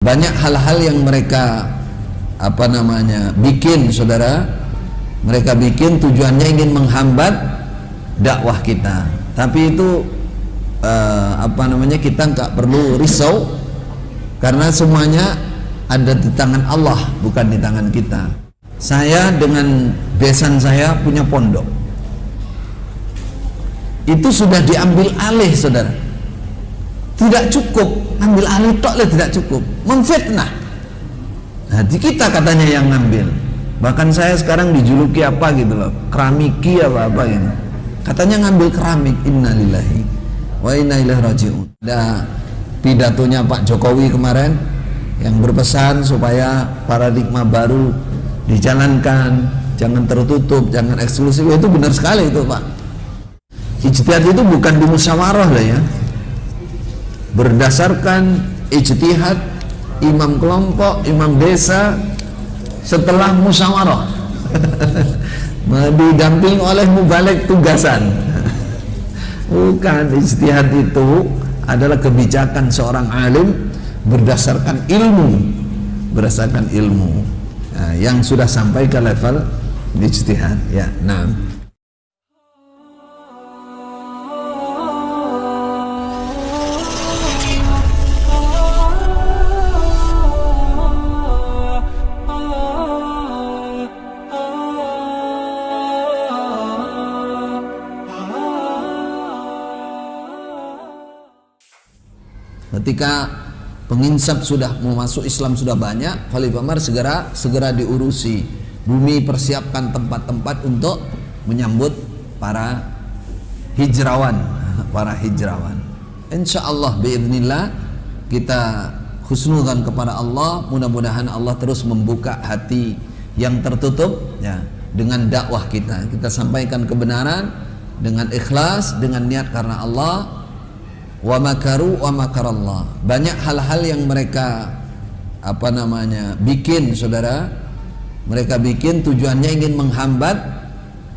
Banyak hal-hal yang mereka bikin, saudara. Mereka bikin tujuannya ingin menghambat dakwah kita. Tapi itu kita nggak perlu risau, karena semuanya ada di tangan Allah, bukan di tangan kita. Saya dengan besan saya punya pondok, itu sudah diambil alih, saudara. Tidak cukup, ambil alih tidak cukup, memfitnah. Nah, di kita katanya yang ngambil. Bahkan saya sekarang dijuluki apa gitu loh, keramiki apa gitu. Katanya ngambil keramik. Innalillahi wa inna ilaihi raji'un. Ada pidatonya Pak Jokowi kemarin yang berpesan supaya paradigma baru dijalankan, jangan tertutup, jangan eksklusif. Itu benar sekali itu, Pak. Ijtihad itu bukan di musyawarah lah ya. Berdasarkan ijtihad imam kelompok, imam desa, setelah musyawarah didamping oleh mubalik tugasan. Bukan, ijtihad itu adalah kebijakan seorang alim berdasarkan ilmu, nah, yang sudah sampai ke level ijtihad ya. Nah, ketika penginsap sudah mau masuk Islam sudah banyak, Khalifah Umar segera diurusi bumi, persiapkan tempat-tempat untuk menyambut para hijrawan. Insyaallah biiznillah kita husnudzan kepada Allah, mudah-mudahan Allah terus membuka hati yang tertutup ya dengan dakwah kita. Kita sampaikan kebenaran dengan ikhlas, dengan niat karena Allah. Wa makaru wa makarallah. Banyak hal-hal yang mereka bikin, saudara. Mereka bikin tujuannya ingin menghambat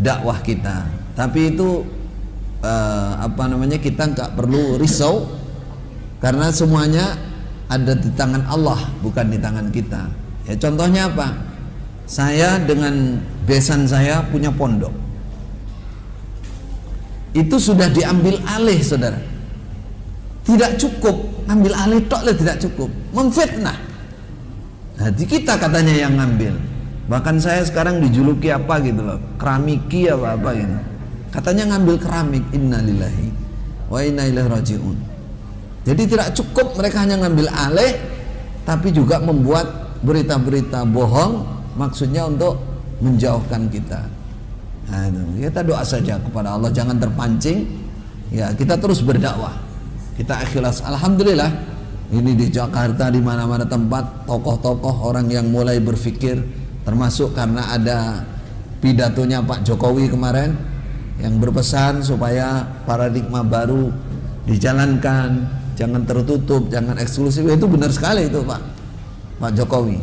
dakwah kita. Tapi itu kita nggak perlu risau, karena semuanya ada di tangan Allah, bukan di tangan kita. Ya, contohnya apa? Saya dengan besan saya punya pondok, itu sudah diambil alih, saudara. Tidak cukup, ambil alih tidak cukup, memfitnah. Nah, di kita katanya yang ngambil. Bahkan saya sekarang dijuluki apa gitu loh, keramiki apa gitu. Katanya ngambil keramik. Innalillahi wa inna ilaihi raji'un. Jadi tidak cukup mereka hanya ngambil alih, tapi juga membuat berita-berita bohong, maksudnya untuk menjauhkan kita. Nah, kita doa saja kepada Allah, jangan terpancing. Ya, kita terus berdakwah. Kita ikhlas. Alhamdulillah, ini di Jakarta di mana-mana tempat tokoh-tokoh orang yang mulai berpikir, termasuk karena ada pidatonya Pak Jokowi kemarin yang berpesan supaya paradigma baru dijalankan, jangan tertutup, jangan eksklusif. Itu benar sekali itu Pak Jokowi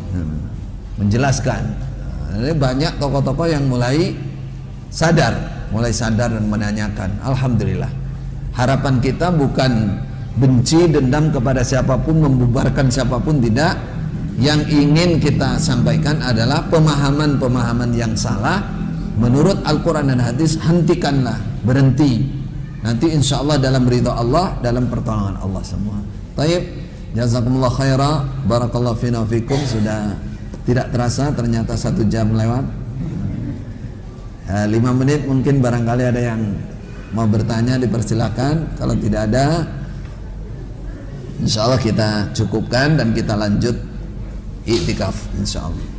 menjelaskan. Ini banyak tokoh-tokoh yang mulai sadar dan menanyakan. Alhamdulillah. Harapan kita bukan benci, dendam kepada siapapun, membubarkan siapapun, tidak. Yang ingin kita sampaikan adalah pemahaman-pemahaman yang salah menurut Al-Quran dan hadis. Hentikanlah, berhenti. Nanti insya Allah dalam ridha Allah, dalam pertolongan Allah semua. Taib, jazakumullah khaira, barakallahu fina fikum. Sudah tidak terasa ternyata 1 jam lewat. 5 menit mungkin barangkali ada yang mau bertanya, dipersilakan. Kalau tidak ada, insya Allah kita cukupkan dan kita lanjut iktikaf insya Allah.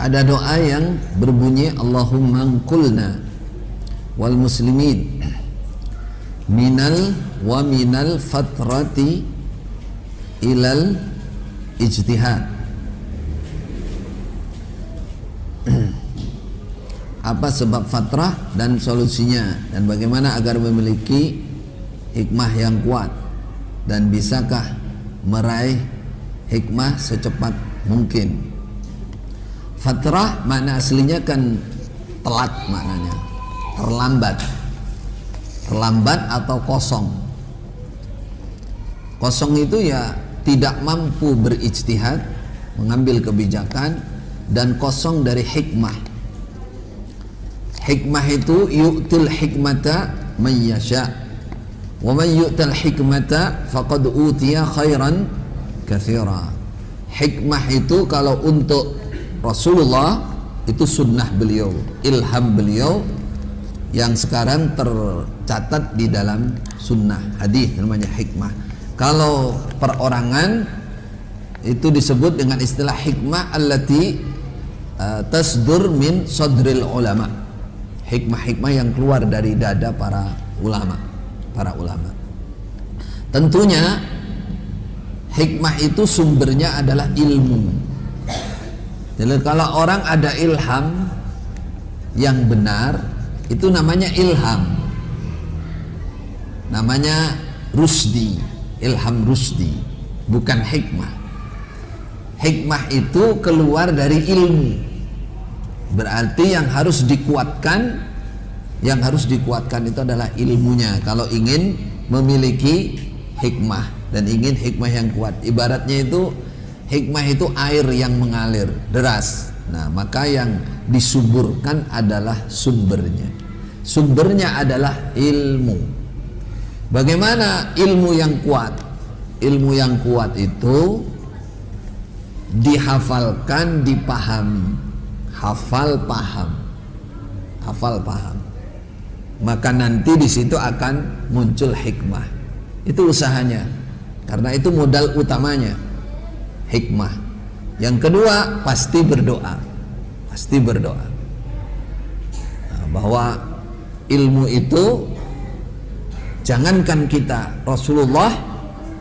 Ada doa yang berbunyi Allahumma anqulna wal muslimin minal fatrati ilal ijtihad. Apa sebab fatrah dan solusinya, dan bagaimana agar memiliki hikmah yang kuat. dan bisakah meraih hikmah secepat mungkin. Fatrah makna aslinya kan telat, maknanya terlambat atau kosong. Kosong itu ya tidak mampu berijtihad, mengambil kebijakan, dan kosong dari hikmah. Hikmah itu yu'til hikmata man yasha wa man yu'tal hikmata faqad utiya khairan katsira. Hikmah itu kalau untuk Rasulullah itu sunnah beliau, ilham beliau yang sekarang tercatat di dalam sunnah hadis, namanya hikmah. Kalau perorangan itu disebut dengan istilah hikmah allati tasdur min sadril ulama. Hikmah-hikmah yang keluar dari dada para ulama. Tentunya hikmah itu sumbernya adalah ilmu. Jadi kalau orang ada ilham yang benar, itu namanya ilham, namanya rusdi, ilham rusdi, bukan hikmah. Hikmah itu keluar dari ilmu, berarti yang harus dikuatkan itu adalah ilmunya. Kalau ingin memiliki hikmah dan ingin hikmah yang kuat, ibaratnya itu hikmah itu air yang mengalir deras. Nah, maka yang disuburkan adalah sumbernya. Sumbernya adalah ilmu. Bagaimana ilmu yang kuat? Ilmu yang kuat itu dihafalkan, dipahami. Hafal paham. Maka nanti di situ akan muncul hikmah. Itu usahanya. Karena itu modal utamanya. Hikmah. Yang kedua pasti berdoa. Nah, bahwa ilmu itu jangankan kita, Rasulullah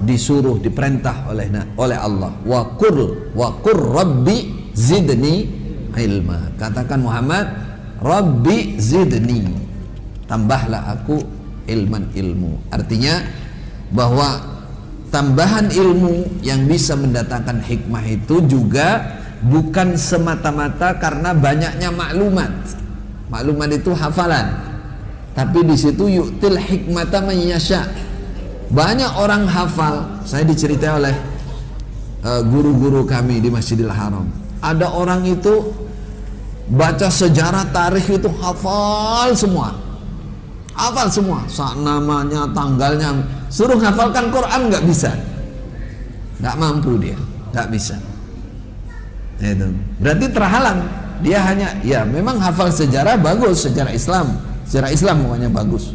disuruh, diperintah oleh Allah, wa qur rabbi zidni ilma. Katakan Muhammad, Rabbi zidni, tambahlah aku ilmu. Artinya bahwa tambahan ilmu yang bisa mendatangkan hikmah itu juga bukan semata-mata karena banyaknya maklumat. Maklumat itu hafalan, tapi di situ yu'til hikmata man yasha. Banyak orang hafal. Saya diceritai oleh guru-guru kami di Masjidil Haram. Ada orang itu baca sejarah tarikh itu hafal semua. Namanya, tanggalnya. Suruh hafalkan Quran nggak bisa, nggak mampu dia, nggak bisa. Itu berarti terhalang. Dia hanya, ya memang hafal sejarah bagus, sejarah Islam pokoknya bagus.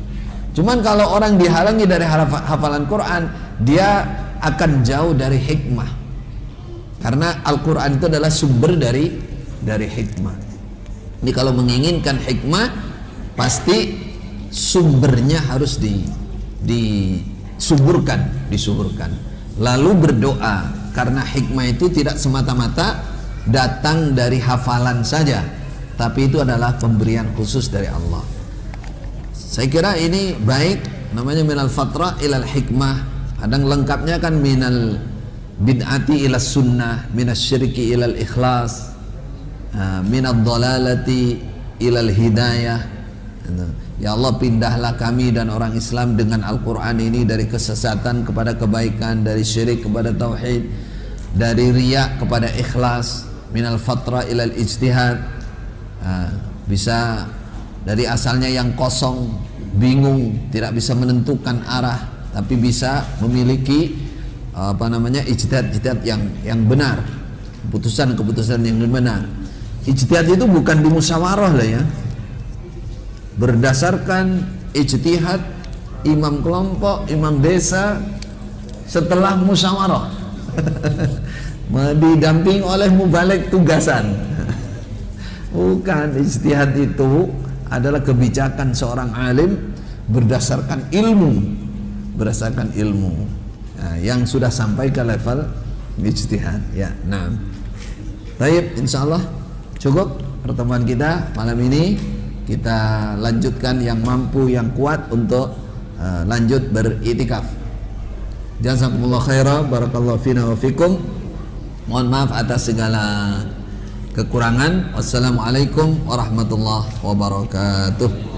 Cuman kalau orang dihalangi dari hafalan Quran, dia akan jauh dari hikmah. Karena Al-Quran itu adalah sumber dari hikmah. Ini kalau menginginkan hikmah, pasti sumbernya harus disuburkan. Lalu berdoa, karena hikmah itu tidak semata-mata datang dari hafalan saja, tapi itu adalah pemberian khusus dari Allah. Saya kira ini baik, namanya minal fatrah ilal hikmah. Kadang lengkapnya kan minal bid'ati ilal sunnah, minas syirki ilal ikhlas, minad dhalalati ilal hidayah. Ya Allah, pindahlah kami dan orang Islam dengan Al-Quran ini dari kesesatan kepada kebaikan, dari syirik kepada tauhid, dari riya kepada ikhlas, minal fatra ilal ijtihad. Bisa dari asalnya yang kosong, bingung, tidak bisa menentukan arah, tapi bisa memiliki ijtihad yang benar, keputusan yang benar. Ijtihad itu bukan di musyawarah lah ya. Berdasarkan ijtihad imam kelompok, imam desa setelah musyawarah didamping oleh mubalik tugasan. Bukan, ijtihad itu adalah kebijakan seorang alim berdasarkan ilmu, yang sudah sampai ke level ijtihad ya. Nah, baik, insyaallah cukup pertemuan kita malam ini. Kita lanjutkan yang mampu, yang kuat untuk lanjut beriktikaf. Jazakumullah khairah, barakallahu fina wa fikum. Mohon maaf atas segala kekurangan. Wassalamualaikum warahmatullahi wabarakatuh.